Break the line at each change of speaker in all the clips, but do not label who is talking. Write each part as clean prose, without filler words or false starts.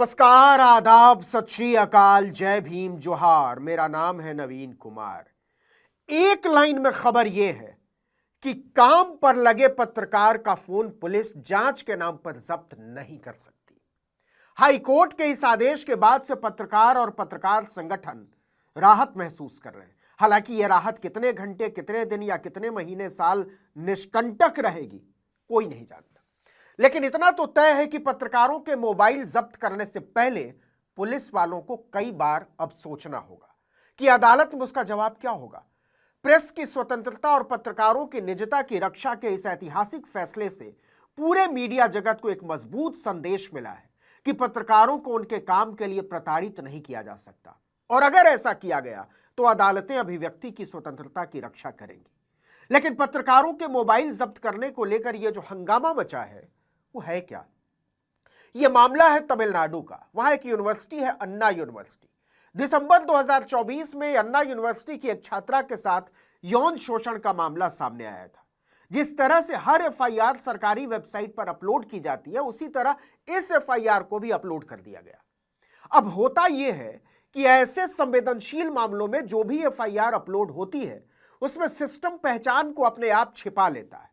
नमस्कार, आदाब, सत श्री अकाल, जय भीम, जोहार। मेरा नाम है नवीन कुमार। एक लाइन में खबर यह है कि काम पर लगे पत्रकार का फोन पुलिस जांच के नाम पर जब्त नहीं कर सकती। हाई कोर्ट के इस आदेश के बाद से पत्रकार और पत्रकार संगठन राहत महसूस कर रहे हैं। हालांकि यह राहत कितने घंटे, कितने दिन या कितने महीने, साल निष्कंटक रहेगी, कोई नहीं जानता। लेकिन इतना तो तय है कि पत्रकारों के मोबाइल जब्त करने से पहले पुलिस वालों को कई बार अब सोचना होगा कि अदालत में उसका जवाब क्या होगा। प्रेस की स्वतंत्रता और पत्रकारों की निजता की रक्षा के इस ऐतिहासिक फैसले से पूरे मीडिया जगत को एक मजबूत संदेश मिला है कि पत्रकारों को उनके काम के लिए प्रताड़ित नहीं किया जा सकता, और अगर ऐसा किया गया तो अदालतें अभिव्यक्ति की स्वतंत्रता की रक्षा करेंगी। लेकिन पत्रकारों के मोबाइल जब्त करने को लेकर यह जो हंगामा मचा है वो है क्या? यह मामला है तमिलनाडु का। वहां एक यूनिवर्सिटी है, अन्ना यूनिवर्सिटी। दिसंबर 2024 में अन्ना यूनिवर्सिटी की एक छात्रा के साथ यौन शोषण का मामला सामने आया था। जिस तरह से हर एफआईआर सरकारी वेबसाइट पर अपलोड की जाती है, उसी तरह इस एफआईआर को भी अपलोड कर दिया गया। अब होता यह है कि ऐसे संवेदनशील मामलों में जो भी एफआईआर अपलोड होती है उसमें सिस्टम पहचान को अपने आप छिपा लेता है।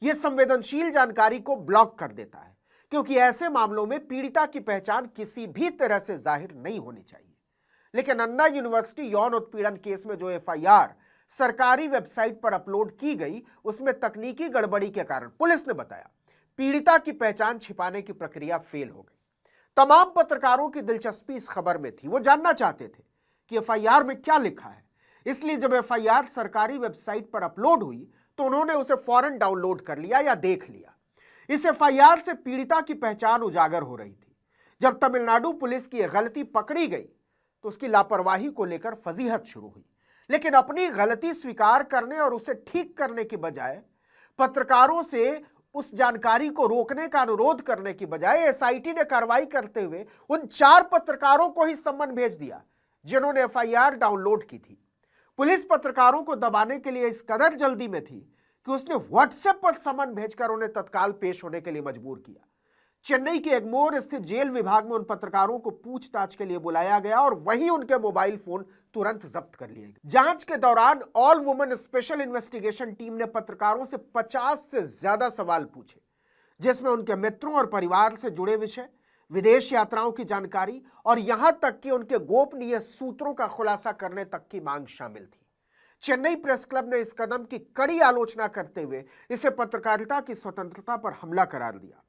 यह संवेदनशील जानकारी को ब्लॉक कर देता है, क्योंकि ऐसे मामलों में पीड़िता की पहचान किसी भी तरह से जाहिर नहीं होनी चाहिए। लेकिन अन्ना यूनिवर्सिटी यौन उत्पीड़न केस में जो एफआईआर सरकारी वेबसाइट पर अपलोड की गई, उसमें तकनीकी गड़बड़ी के कारण पुलिस ने बताया पीड़िता की पहचान छिपाने की प्रक्रिया फेल हो गई। तमाम पत्रकारों की दिलचस्पी इस खबर में थी। वो जानना चाहते थे कि एफआईआर में क्या लिखा है। इसलिए जब एफआईआर सरकारी वेबसाइट पर अपलोड हुई तो उन्होंने उसे फौरन डाउनलोड कर लिया या देख लिया। इस एफआईआर से पीड़िता की पहचान उजागर हो रही थी। जब तमिलनाडु पुलिस की यह गलती पकड़ी गई तो उसकी लापरवाही को लेकर फजीहत शुरू हुई। लेकिन अपनी गलती स्वीकार करने और उसे ठीक करने की बजाय, पत्रकारों से उस जानकारी को रोकने का अनुरोध करने की बजाय, एसआईटी ने कार्रवाई करते हुए उन 4 पत्रकारों को ही सम्मन भेज दिया जिन्होंने एफआईआर डाउनलोड की थी। पुलिस पत्रकारों को दबाने के लिए इस कदर जल्दी में थी कि उसने व्हाट्सएप पर समन भेजकर उन्हें तत्काल पेश होने के लिए मजबूर किया। चेन्नई के एग्मोर स्थित जेल विभाग में उन पत्रकारों को पूछताछ के लिए बुलाया गया और वहीं उनके मोबाइल फोन तुरंत जब्त कर लिए गए। जांच के दौरान all women special investigation team ने पत्रकारों से 50 से ज्यादा सवाल पूछे, जिसमें उनके मित्रों और परिवार से जुड़े विषय, विदेश यात्राओं की जानकारी और यहां तक कि उनके गोपनीय सूत्रों का खुलासा करने तक की मांग शामिल थी। चेन्नई प्रेस क्लब ने इस कदम की कड़ी आलोचना करते हुए इसे पत्रकारिता की स्वतंत्रता पर हमला करार दिया।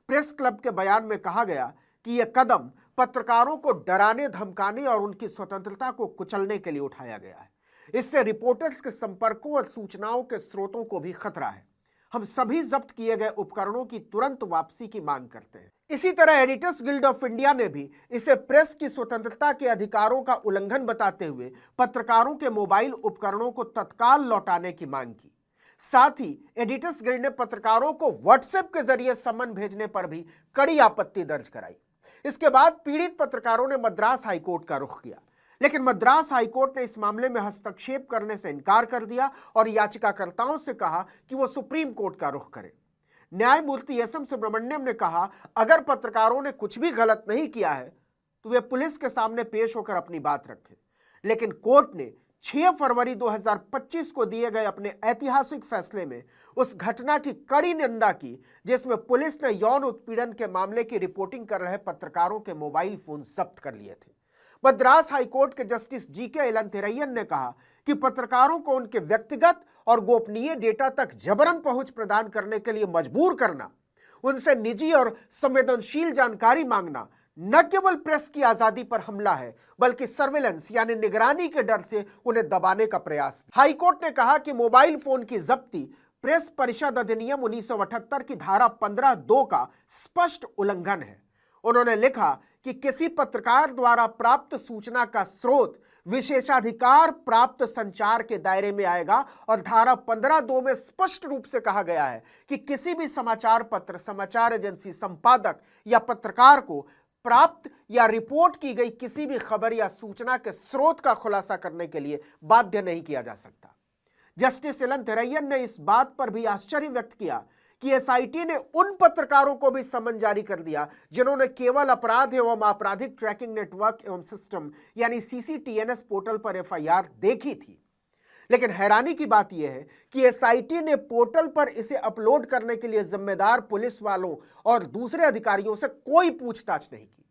प्रेस क्लब के बयान में कहा गया कि यह कदम पत्रकारों को डराने, धमकाने और उनकी स्वतंत्रता को कुचलने के लिए उठाया गया है। इससे रिपोर्टर्स के संपर्कों और सूचनाओं के स्रोतों को भी खतरा है। हम सभी जब्त किए गए उपकरणों की तुरंत वापसी की मांग करते हैं। इसी तरह एडिटर्स गिल्ड ऑफ इंडिया ने भी इसे प्रेस की स्वतंत्रता के अधिकारों का उल्लंघन बताते हुए पत्रकारों के मोबाइल उपकरणों को तत्काल लौटाने की मांग की। साथ ही एडिटर्स गिल्ड ने पत्रकारों को व्हाट्सएप के जरिए समन भेजने पर भी कड़ी आपत्ति दर्ज कराई। इसके बाद पीड़ित पत्रकारों ने मद्रास हाईकोर्ट का रुख किया, लेकिन मद्रास हाईकोर्ट ने इस मामले में हस्तक्षेप करने से इनकार कर दिया और याचिकाकर्ताओं से कहा कि वो सुप्रीम कोर्ट का रुख करें। न्यायमूर्ति एसएम सुब्रमण्यम ने कहा, अगर पत्रकारों ने कुछ भी गलत नहीं किया है तो वे पुलिस के सामने पेश होकर अपनी बात रखें। लेकिन कोर्ट ने 6 फरवरी 2025 को दिए गए अपने ऐतिहासिक फैसले में उस घटना की कड़ी निंदा की जिसमें पुलिस ने यौन उत्पीड़न के मामले की रिपोर्टिंग कर रहे पत्रकारों के मोबाइल फोन जब्त कर लिए थे। मद्रास हाईकोर्ट के जस्टिस जीके इलंथिरैयन ने कहा कि पत्रकारों को उनके व्यक्तिगत और गोपनीय डेटा तक जबरन पहुंच प्रदान करने के लिए मजबूर करना, उनसे निजी और संवेदनशील जानकारी मांगना न केवल प्रेस की आजादी पर हमला है, बल्कि सर्विलेंस यानी निगरानी के डर से उन्हें दबाने का प्रयास। हाईकोर्ट ने कहा कि मोबाइल फोन की जब्ती प्रेस परिषद अधिनियम 1978 की धारा 15(2) का स्पष्ट उल्लंघन है। उन्होंने लिखा कि किसी पत्रकार द्वारा प्राप्त सूचना का स्रोत विशेषाधिकार प्राप्त संचार के दायरे में आएगा और धारा 15(2) में स्पष्ट रूप से कहा गया है कि किसी भी समाचार पत्र, समाचार एजेंसी, संपादक या पत्रकार को प्राप्त या रिपोर्ट की गई किसी भी खबर या सूचना के स्रोत का खुलासा करने के लिए बाध्य नहीं किया जा सकता। जस्टिस इलंथिरैयन ने इस बात पर भी आश्चर्य व्यक्त किया कि एसआईटी ने उन पत्रकारों को भी समन जारी कर दिया जिन्होंने केवल अपराध एवं आपराधिक ट्रैकिंग नेटवर्क एवं सिस्टम यानी सीसीटीएनएस पोर्टल पर एफआईआर देखी थी। लेकिन हैरानी की बात यह है कि एसआईटी ने पोर्टल पर इसे अपलोड करने के लिए जिम्मेदार पुलिस वालों और दूसरे अधिकारियों से कोई पूछताछ नहीं की।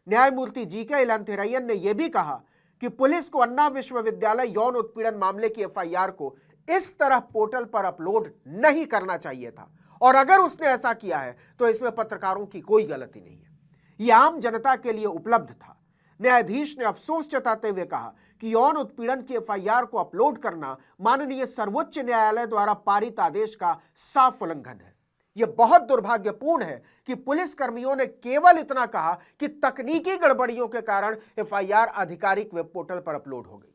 न्यायमूर्ति जीके इलांथेरायन ने यह भी कहा कि पुलिस को अन्ना विश्वविद्यालय यौन उत्पीड़न मामले की एफआईआर को इस तरह पोर्टल पर अपलोड नहीं करना चाहिए था, और अगर उसने ऐसा किया है तो इसमें पत्रकारों की कोई गलती नहीं है, यह आम जनता के लिए उपलब्ध था। न्यायाधीश ने अफसोस जताते हुए कहा कि यौन उत्पीड़न की एफआईआर को अपलोड करना माननीय सर्वोच्च न्यायालय द्वारा पारित आदेश का साफ उल्लंघन है। यह बहुत दुर्भाग्यपूर्ण है कि पुलिस कर्मियों ने केवल इतना कहा कि तकनीकी गड़बड़ियों के कारण एफआईआर आधिकारिक वेब पोर्टल पर अपलोड हो गई।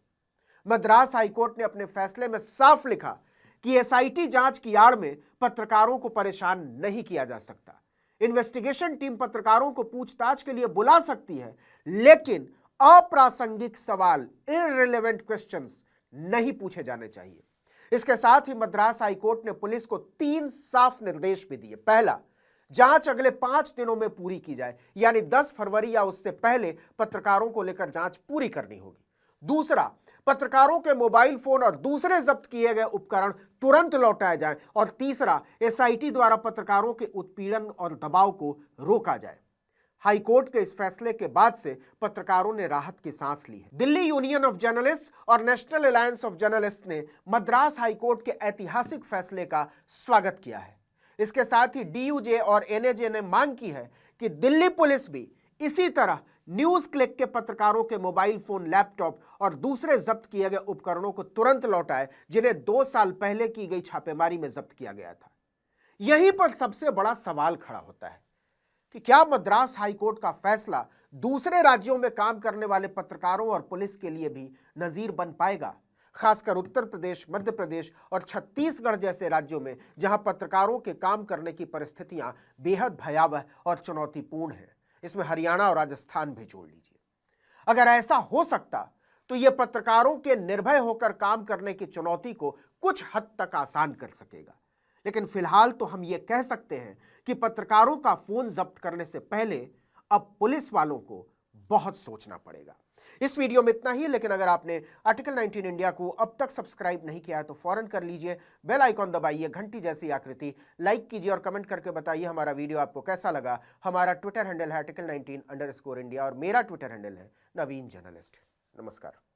मद्रास हाईकोर्ट ने अपने फैसले में साफ लिखा कि एसआईटी जांच की आड़ में पत्रकारों को परेशान नहीं किया जा सकता। इन्वेस्टिगेशन टीम पत्रकारों को पूछताछ के लिए बुला सकती है, लेकिन अप्रासंगिक सवाल इररिलेवेंट क्वेश्चंस नहीं पूछे जाने चाहिए। इसके साथ ही मद्रास हाईकोर्ट ने पुलिस को 3 साफ निर्देश भी दिए। पहला, जांच अगले 5 दिनों में पूरी की जाए, यानी 10 फरवरी या उससे पहले पत्रकारों को लेकर जांच पूरी करनी होगी। दूसरा, पत्रकारों के मोबाइल फोन और दूसरे जब्त किए गए उपकरण तुरंत लौटाए जाएं। और तीसरा, एसआईटी द्वारा पत्रकारों के उत्पीड़न और दबाव को रोका जाए। हाईकोर्ट के इस फैसले के बाद से पत्रकारों ने राहत की सांस ली है। दिल्ली यूनियन ऑफ जर्नलिस्ट और नेशनल अलायंस ऑफ जर्नलिस्ट ने मद्रास हाईकोर्ट के ऐतिहासिक फैसले का स्वागत किया है। इसके साथ ही डीयूजे और एनएजे ने मांग की है कि दिल्ली पुलिस भी इसी तरह न्यूज क्लिक के पत्रकारों के मोबाइल फोन, लैपटॉप और दूसरे जब्त किए गए उपकरणों को तुरंत लौटाए, जिन्हें 2 साल पहले की गई छापेमारी में जब्त किया गया था। यहीं पर सबसे बड़ा सवाल खड़ा होता है कि क्या मद्रास हाईकोर्ट का फैसला दूसरे राज्यों में काम करने वाले पत्रकारों और पुलिस के लिए भी नजीर बन पाएगा, खासकर उत्तर प्रदेश, मध्य प्रदेश और छत्तीसगढ़ जैसे राज्यों में जहां पत्रकारों के काम करने की परिस्थितियां बेहद भयावह और चुनौतीपूर्ण हैं। इसमें हरियाणा और राजस्थान भी जोड़ लीजिए। अगर ऐसा हो सकता तो यह पत्रकारों के निर्भय होकर काम करने की चुनौती को कुछ हद तक आसान कर सकेगा। लेकिन फिलहाल तो हम ये कह सकते हैं कि पत्रकारों का फोन जब्त करने से पहले अब पुलिस वालों को बहुत सोचना पड़ेगा। इस वीडियो में इतना ही, लेकिन अगर आपने आर्टिकल 19 इंडिया को अब तक सब्सक्राइब नहीं किया है तो फौरन कर लीजिए, बेल आइकॉन दबाइए, घंटी जैसी आकृति, लाइक कीजिए और कमेंट करके बताइए हमारा वीडियो आपको कैसा लगा। हमारा ट्विटर हैंडल है article19_India और मेरा ट्विटर हैंडल है नवीन जर्नलिस्ट। नमस्कार।